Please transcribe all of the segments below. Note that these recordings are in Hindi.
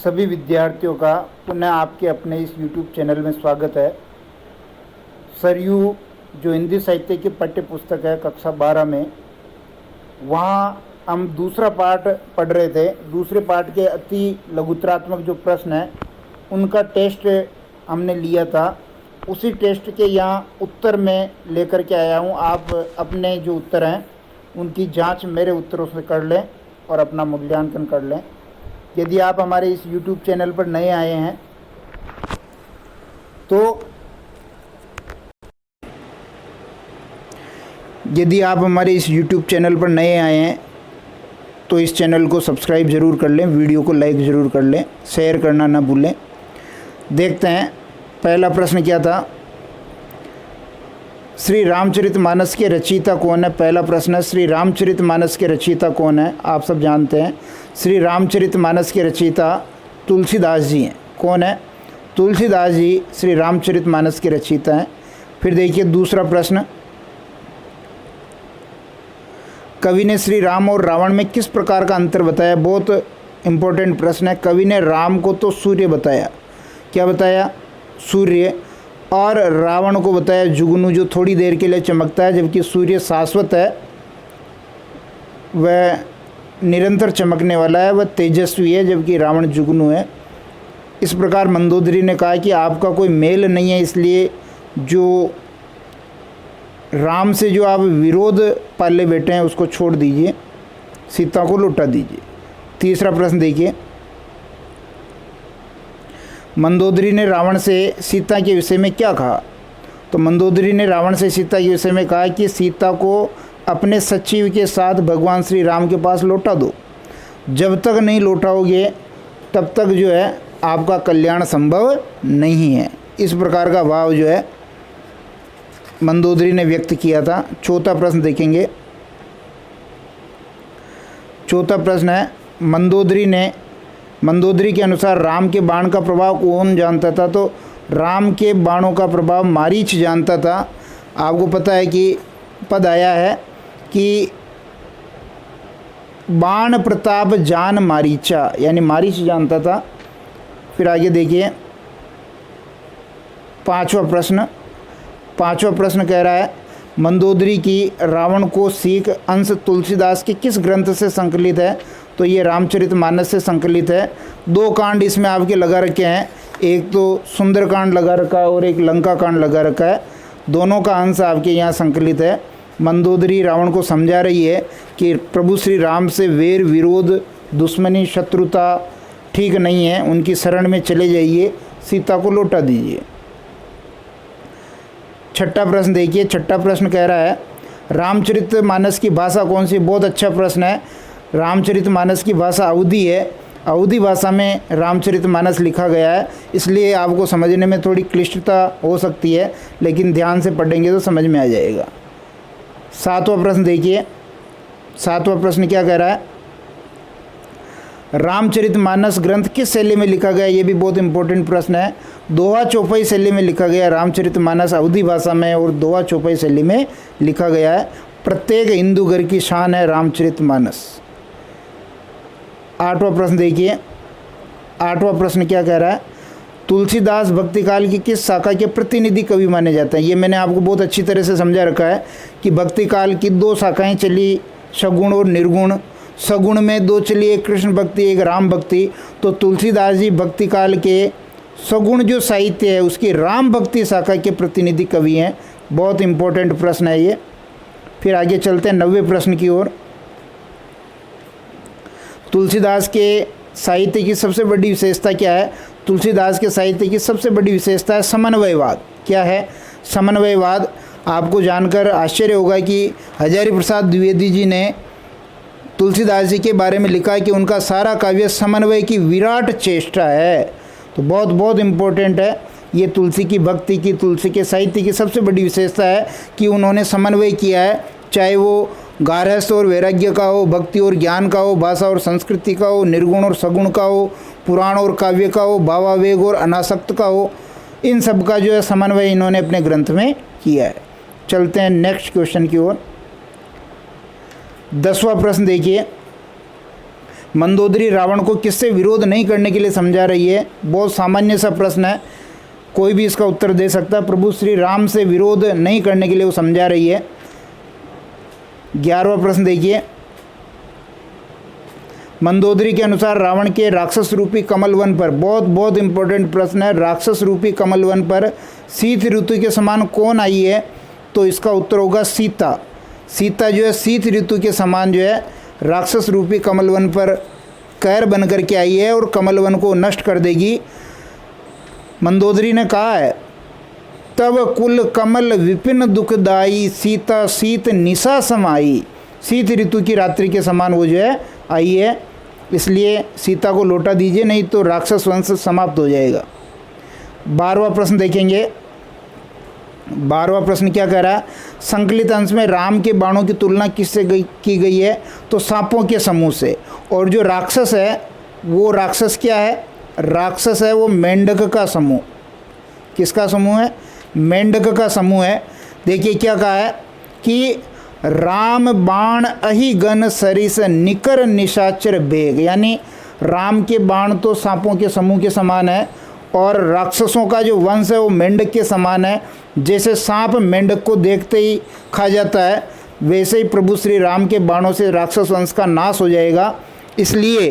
सभी विद्यार्थियों का पुनः आपके अपने इस YouTube चैनल में स्वागत है। सरयू जो हिंदी साहित्य की पाठ्य पुस्तक है कक्षा 12 में, वहाँ हम दूसरा पाठ पढ़ रहे थे। दूसरे पाठ के अति लघुत्रात्मक जो प्रश्न हैं उनका टेस्ट हमने लिया था। उसी टेस्ट के यहाँ उत्तर में लेकर के आया हूँ। आप अपने जो उत्तर हैं उनकी जांच मेरे उत्तरों से कर लें और अपना मूल्यांकन कर लें। यदि आप हमारे इस YouTube चैनल पर नए आए हैं तो इस चैनल को सब्सक्राइब ज़रूर कर लें, वीडियो को लाइक ज़रूर कर लें, शेयर करना ना भूलें। देखते हैं पहला प्रश्न क्या था। श्री रामचरितमानस के रचयिता कौन है? पहला प्रश्न है, श्री रामचरितमानस के रचयिता कौन है? आप सब जानते हैं श्री रामचरितमानस के रचयिता तुलसीदास जी हैं। कौन है? तुलसीदास जी श्री रामचरितमानस के रचयिता हैं। फिर देखिए दूसरा प्रश्न, कवि ने श्री राम और रावण में किस प्रकार का अंतर बताया? बहुत इम्पोर्टेंट प्रश्न है। कवि ने राम को तो सूर्य बताया। क्या बताया? सूर्य। और रावण को बताया जुगनू, जो थोड़ी देर के लिए चमकता है, जबकि सूर्य शाश्वत है, वह निरंतर चमकने वाला है, वह तेजस्वी है, जबकि रावण जुगनू है। इस प्रकार मंदोदरी ने कहा कि आपका कोई मेल नहीं है, इसलिए जो राम से जो आप विरोध पाले बैठे हैं उसको छोड़ दीजिए, सीता को लौटा दीजिए। तीसरा प्रश्न देखिए, मंदोदरी ने रावण से सीता के विषय में क्या कहा? तो मंदोदरी ने रावण से सीता के विषय में कहा कि सीता को अपने सचिव के साथ भगवान श्री राम के पास लौटा दो। जब तक नहीं लौटाओगे तब तक जो है आपका कल्याण संभव नहीं है। इस प्रकार का भाव जो है मंदोदरी ने व्यक्त किया था। चौथा प्रश्न देखेंगे। चौथा प्रश्न है, मंदोदरी के अनुसार राम के बाण का प्रभाव कौन जानता था? तो राम के बाणों का प्रभाव मारीच जानता था। आपको पता है कि पद आया है कि बाण प्रताप जान मारीचा, यानी मारीच जानता था। फिर आगे देखिए पांचवा प्रश्न कह रहा है, मंदोदरी की रावण को सीख अंश तुलसीदास के किस ग्रंथ से संकलित है? तो ये रामचरितमानस से संकलित है। दो कांड इसमें आपके लगा रखे हैं, एक तो सुंदरकांड लगा रखा है और एक लंका कांड लगा रखा है। दोनों का अंश आपके यहाँ संकलित है। मंदोदरी रावण को समझा रही है कि प्रभु श्री राम से वैर विरोध दुश्मनी शत्रुता ठीक नहीं है, उनकी शरण में चले जाइए, सीता को लौटा दीजिए। छठा प्रश्न देखिए। छठा प्रश्न कह रहा है, रामचरितमानस की भाषा कौन सी? बहुत अच्छा प्रश्न है। रामचरितमानस की भाषा अवधी है। अवधी भाषा में रामचरितमानस लिखा गया है, इसलिए आपको समझने में थोड़ी क्लिष्टता हो सकती है, लेकिन ध्यान से पढ़ेंगे तो समझ में आ जाएगा। सातवां प्रश्न देखिए। सातवां प्रश्न क्या कह रहा है, रामचरितमानस ग्रंथ किस शैली में लिखा गया? ये भी बहुत इंपॉर्टेंट प्रश्न है। दोहा चौपाई शैली में लिखा गया। रामचरितमानस अवधी भाषा में और दोहा चौपाई शैली में लिखा गया है। प्रत्येक हिंदू घर की शान है रामचरितमानस। आठवां प्रश्न देखिए। आठवां प्रश्न क्या कह रहा है, तुलसीदास भक्तिकाल की किस शाखा के प्रतिनिधि कवि माने जाते हैं? ये मैंने आपको बहुत अच्छी तरह से समझा रखा है कि भक्तिकाल की दो शाखाएं चली, सगुण और निर्गुण। सगुण में दो चली, एक कृष्ण भक्ति एक राम भक्ति। तो तुलसीदास जी भक्तिकाल के सगुण जो साहित्य है उसकी राम भक्ति शाखा के प्रतिनिधि कवि हैं। बहुत इंपॉर्टेंट प्रश्न है ये। फिर आगे चलते हैं 90वें प्रश्न की ओर। तुलसीदास के साहित्य की सबसे बड़ी विशेषता क्या है? तुलसीदास के साहित्य की सबसे बड़ी विशेषता है समन्वयवाद। क्या है? समन्वयवाद। आपको जानकर आश्चर्य होगा कि हजारी प्रसाद द्विवेदी जी ने तुलसीदास जी के बारे में लिखा है कि उनका सारा काव्य समन्वय की विराट चेष्टा है। तो बहुत बहुत इम्पोर्टेंट है ये। तुलसी की भक्ति की, तुलसी के साहित्य की सबसे बड़ी विशेषता है कि उन्होंने समन्वय किया है, चाहे वो गारहस्थ्य और वैराग्य का हो, भक्ति और ज्ञान का हो, भाषा और संस्कृति का हो, निर्गुण और सगुण का हो, पुराण और काव्य का हो, भावावेग और अनासक्त का हो, इन सब का जो है समन्वय इन्होंने अपने ग्रंथ में किया है। चलते हैं नेक्स्ट क्वेश्चन की ओर। 10वां प्रश्न देखिए, मंदोदरी रावण को किससे विरोध नहीं करने के लिए समझा रही है? बहुत सामान्य सा प्रश्न है, कोई भी इसका उत्तर दे सकता है। प्रभु श्री राम से विरोध नहीं करने के लिए वो समझा रही है। 11वां प्रश्न देखिए, मंदोदरी के अनुसार रावण के राक्षस रूपी कमल वन पर, बहुत इंपॉर्टेंट प्रश्न है, राक्षस रूपी कमल वन पर शीत ऋतु के समान कौन आई है? तो इसका उत्तर होगा सीता। सीता जो है शीत ऋतु के समान जो है राक्षस रूपी कमल वन पर कैर बन कर के आई है और कमल वन को नष्ट कर देगी। मंदोदरी ने कहा है, तब कुल कमल विपिन दुखदाई, सीता शीत निशा समाई। शीत ऋतु की रात्रि के समान वो जो है आई है, इसलिए सीता को लौटा दीजिए, नहीं तो राक्षस वंश समाप्त हो जाएगा। 12वां प्रश्न देखेंगे। 12वां प्रश्न क्या कह रहा है? संकलित अंश में राम के बाणों की तुलना किससे की गई है? तो सांपों के समूह से। और जो राक्षस है वो राक्षस क्या है? राक्षस है वो मेंढक का समूह। किसका समूह है? मेंढक का समूह है। देखिए क्या कहा है कि राम बाण अहि गण सरिस निकर निशाचर बेग, यानी राम के बाण तो सांपों के समूह के समान है और राक्षसों का जो वंश है वो मेंढक के समान है। जैसे सांप मेंढक को देखते ही खा जाता है, वैसे ही प्रभु श्री राम के बाणों से राक्षस वंश का नाश हो जाएगा। इसलिए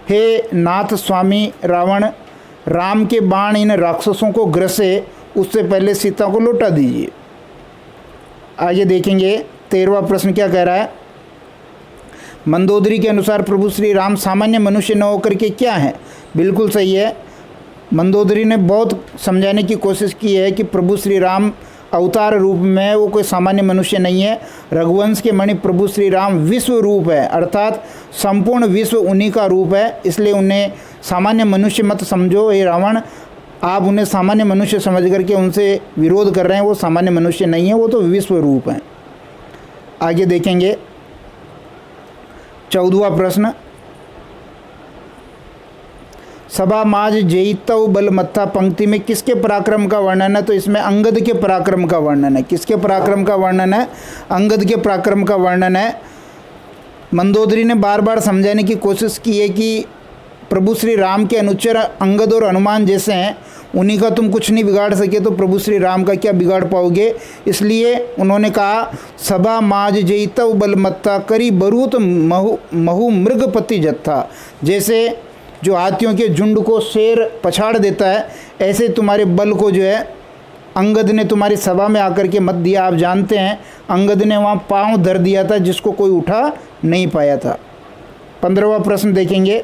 हे नाथ स्वामी रावण, राम के बाण इन राक्षसों को ग्रसे, उससे पहले सीता को लौटा दीजिए। आगे देखेंगे 13वां प्रश्न क्या कह रहा है? मंदोदरी के अनुसार प्रभु श्री राम सामान्य मनुष्य न होकर के क्या है? बिल्कुल सही है। मंदोदरी ने बहुत समझाने की कोशिश की है कि प्रभु श्री राम अवतार रूप में वो कोई सामान्य मनुष्य नहीं है। रघुवंश के मणि प्रभु श्री राम विश्व रूप है, अर्थात संपूर्ण विश्व उन्हीं का रूप है, इसलिए उन्हें सामान्य मनुष्य मत समझो। हे रावण, आप उन्हें सामान्य मनुष्य समझ करके उनसे विरोध कर रहे हैं, वो सामान्य मनुष्य नहीं है, वो तो विश्व रूप हैं। आगे देखेंगे 14वां प्रश्न, सभा माज जयितव बलमत्था पंक्ति में किसके पराक्रम का वर्णन है? तो इसमें अंगद के पराक्रम का वर्णन है। किसके पराक्रम का वर्णन है? अंगद के पराक्रम का वर्णन है। मंदोदरी ने बार बार समझाने की कोशिश की है कि प्रभु श्री राम के अनुचर अंगद और हनुमान जैसे हैं, उन्हीं का तुम कुछ नहीं बिगाड़ सके तो प्रभु श्री राम का क्या बिगाड़ पाओगे? इसलिए उन्होंने कहा, सभा माज जयितव बलमत्था करी बरूत महु मृगपति जत्था। जैसे जो हाथियों के झुंड को शेर पछाड़ देता है, ऐसे तुम्हारे बल को जो है अंगद ने तुम्हारी सभा में आकर के मत दिया। आप जानते हैं अंगद ने वहाँ पाँव धर दिया था जिसको कोई उठा नहीं पाया था। 15वां प्रश्न देखेंगे।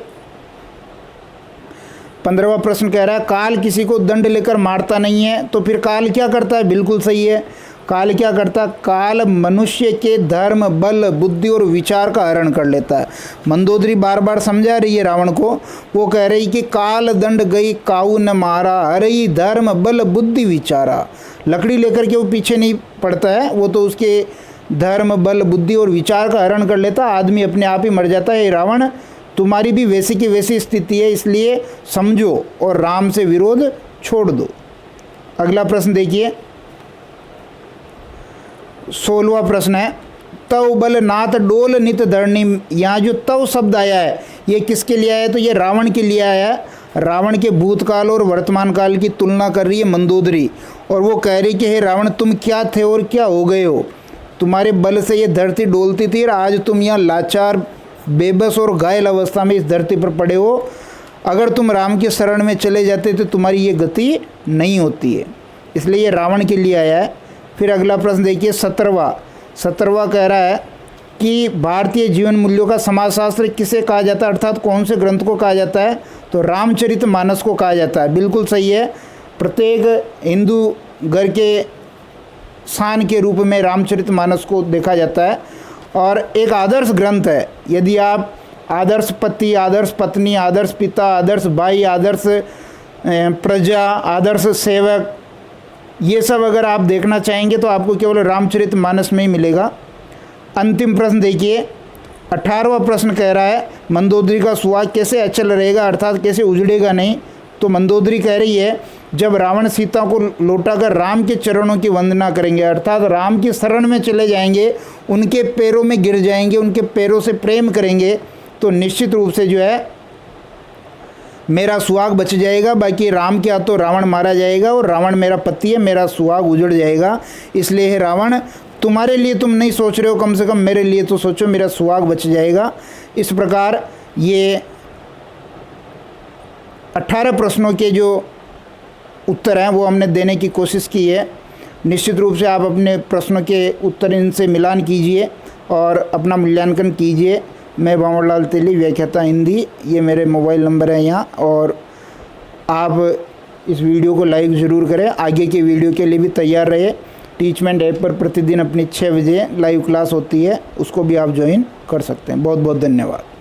15वां प्रश्न कह रहा है, काल किसी को दंड लेकर मारता नहीं है, तो फिर काल क्या करता है? बिल्कुल सही है। काल क्या करता? काल मनुष्य के धर्म, बल, बुद्धि और विचार का हरण कर लेता है। मंदोदरी बार बार समझा रही है रावण को, वो कह रही कि काल दंड गई काऊ न मारा, हरई धर्म बल बुद्धि विचारा। लकड़ी लेकर के वो पीछे नहीं पड़ता है, वो तो उसके धर्म, बल, बुद्धि और विचार का हरण कर लेता, आदमी अपने आप ही मर जाता है। रावण, तुम्हारी भी वैसी की वैसी स्थिति है, इसलिए समझो और राम से विरोध छोड़ दो। अगला प्रश्न देखिए, 16वां प्रश्न है, तव बल नाथ डोल नित धरणी। यहाँ जो तव शब्द आया है ये किसके लिए आया है? तो ये रावण के लिए आया है। रावण के भूतकाल और वर्तमान काल की तुलना कर रही है मंदोदरी, और वो कह रही कि हे रावण, तुम क्या थे और क्या हो गए हो? तुम्हारे बल से ये धरती डोलती थी और आज तुम यहाँ लाचार, बेबस और घायल अवस्था में इस धरती पर पड़े हो। अगर तुम राम की शरण में चले जाते तो तुम्हारी ये गति नहीं होती है, इसलिए ये रावण के लिए आया है। फिर अगला प्रश्न देखिए 17वां कह रहा है कि भारतीय जीवन मूल्यों का समाजशास्त्र किसे कहा जाता है, अर्थात कौन से ग्रंथ को कहा जाता है? तो रामचरितमानस को कहा जाता है। बिल्कुल सही है। प्रत्येक हिंदू घर के शान के रूप में रामचरितमानस को देखा जाता है और एक आदर्श ग्रंथ है। यदि आप आदर्श पति, आदर्श पत्नी, आदर्श पिता, आदर्श भाई, आदर्श प्रजा, आदर्श सेवक, ये सब अगर आप देखना चाहेंगे तो आपको केवल रामचरितमानस में ही मिलेगा। अंतिम प्रश्न देखिए, 18वां प्रश्न कह रहा है, मंदोदरी का सुहाग कैसे अचल रहेगा, अर्थात कैसे उजड़ेगा नहीं? तो मंदोदरी कह रही है, जब रावण सीता को लौटाकर राम के चरणों की वंदना करेंगे, अर्थात राम की शरण में चले जाएंगे, उनके पैरों में गिर जाएंगे, उनके पैरों से प्रेम करेंगे, तो निश्चित रूप से जो है मेरा सुहाग बच जाएगा। बाकी राम के हाथों रावण मारा जाएगा और रावण मेरा पति है, मेरा सुहाग उजड़ जाएगा। इसलिए हे रावण, तुम्हारे लिए तुम नहीं सोच रहे हो, कम से कम मेरे लिए तो सोचो, मेरा सुहाग बच जाएगा। इस प्रकार ये 18 प्रश्नों के जो उत्तर हैं वो हमने देने की कोशिश की है। निश्चित रूप से आप अपने प्रश्नों के उत्तर इनसे मिलान कीजिए और अपना मूल्यांकन कीजिए। मैं बावरलाल तेली, व्याख्याता हिंदी, ये मेरे मोबाइल नंबर है यहाँ। और आप इस वीडियो को लाइक ज़रूर करें। आगे के वीडियो के लिए भी तैयार रहे। टीचमेंट ऐप पर प्रतिदिन अपनी 6 बजे लाइव क्लास होती है, उसको भी आप ज्वाइन कर सकते हैं। बहुत बहुत धन्यवाद।